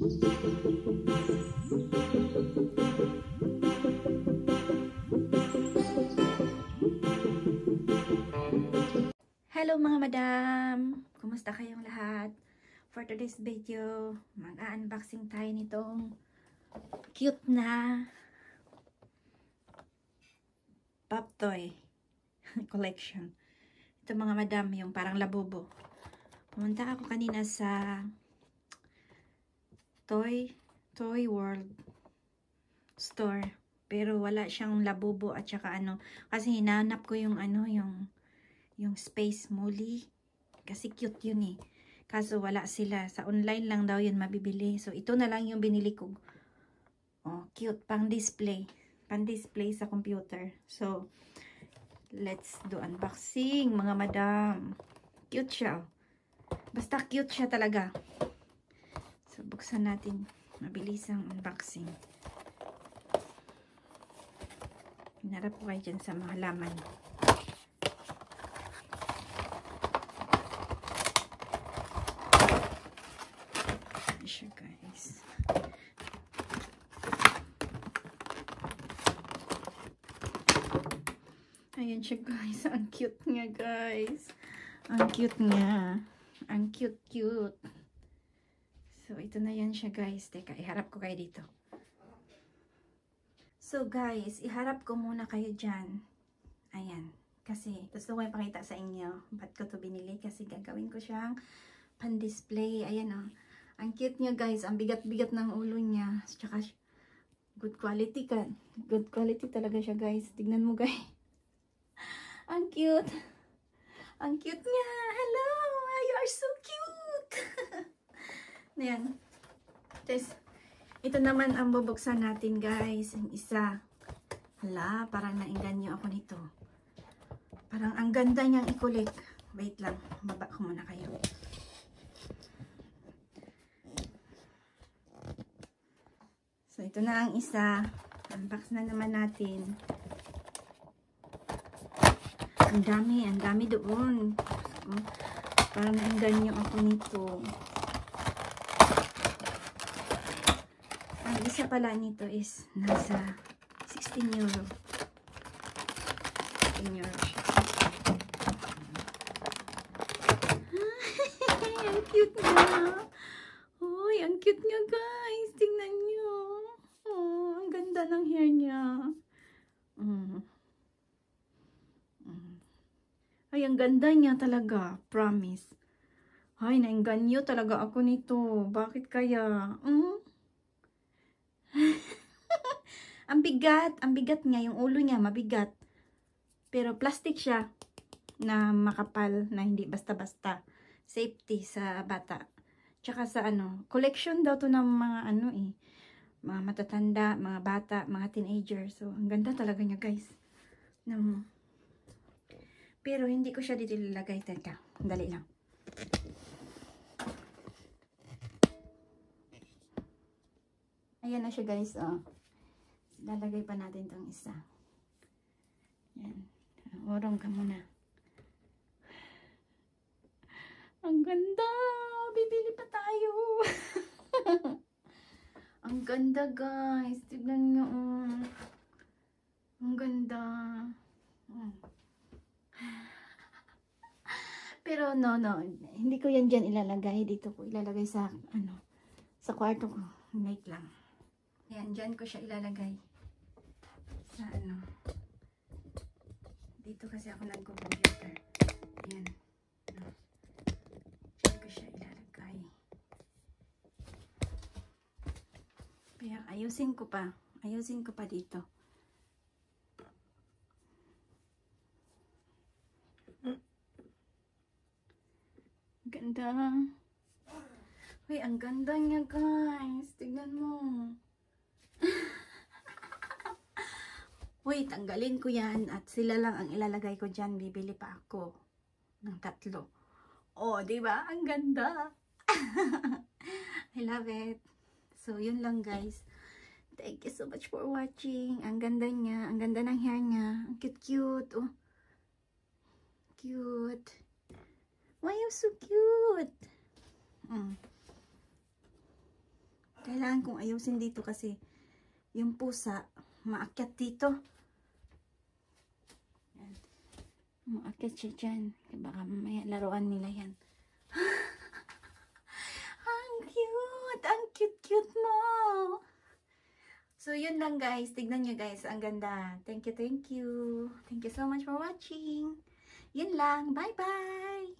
Hello mga madam! Kumusta kayong lahat? For today's video, mag-unboxing tayo nitong cute na pop toy collection. Ito mga madam, yung parang labubo. Pumunta ako kanina sa Toy World store, pero wala siyang labubo at saka ano, kasi hinanap ko yung ano, yung Space Molly, kasi cute yun eh. Kaso wala sila, sa online lang daw yun mabibili. So ito na lang yung binili ko. Oh, cute, pang display sa computer. So let's do unboxing mga madam. Cute siya, basta cute siya talaga. So buksan natin, mabilis ang unboxing. Hinarap ko kayo dyan sa mga laman. Siya guys. Ayan siya guys. Ang cute niya guys. Ang cute niya. Ang cute. So ito na yan siya guys. Teka, iharap ko kayo dito. So guys, iharap ko muna kayo dyan. Ayan. Kasi gusto ko ipakita sa inyo. Ba't ko to binili? Kasi gagawin ko siyang pan-display. Ayan o. Ang cute niya guys, ang bigat-bigat ng ulo niya. Tsaka good quality ka. Good quality talaga siya guys. Tignan mo guys. Ang cute. Ang cute niya. Hello, you are so cute. Ayan. Tapos, ito naman ang bubuksan natin guys. Ang isa. Hala, parang nainganyo ako nito. Parang ang ganda niyang ikulik. Wait lang, baba ko muna kayo. So, ito na ang isa. Unbox na naman natin. Ang dami doon. So, parang nainganyo ako nito. Ang isa pala nito is nasa 16 euro. 16 euro siya. Ang cute niya. Uy, ang cute niya guys. Tingnan niyo. Oh, ang ganda ng hair niya. Ay, ang ganda niya talaga. Promise. Ay, nainganyo talaga ako nito. Bakit kaya? Ang bigat niya. Yung ulo niya, mabigat. Pero plastic siya na makapal, na hindi basta-basta. Safety sa bata. Tsaka sa ano, collection daw to ng mga ano eh. Mga matatanda, mga bata, mga teenager. So, ang ganda talaga niya guys. Pero hindi ko siya dito ilalagay. Teka, dali lang. Ayan na siya guys. Oh. Lalagay pa natin itong isa. Yan. Urong ka muna. Ang ganda! Bibili pa tayo! Ang ganda guys. Tignan nyo. Ang ganda. Pero no. Hindi ko yan dyan ilalagay. Dito ko ilalagay sa ano, sa kwarto ko. Wait lang. Yan, dyan ko siya ilalagay. Sa ano. Dito kasi ako nag-computer. Yan. No. Dyan ko siya ilalagay. Kaya ayusin ko pa. Ayusin ko pa dito. Ganda. Uy, ang ganda niya guys. Tignan mo. Uy, tanggalin ko yan at sila lang ang ilalagay ko dyan. Bibili pa ako ng 3. Oh, diba? Ang ganda. I love it. So, yun lang guys. Thank you so much for watching. Ang ganda niya. Ang ganda ng hair niya. Ang cute-cute. Oh. Cute. Why you so cute? Kailangan kong ayusin dito kasi yung pusa maakyat dito. Yan. Maakyat siya dyan. Baka mamaya laruan nila yan. Ang cute! Ang cute-cute mo! So, yun lang guys. Tignan nyo guys. Ang ganda. Thank you, thank you. Thank you so much for watching. Yun lang. Bye-bye!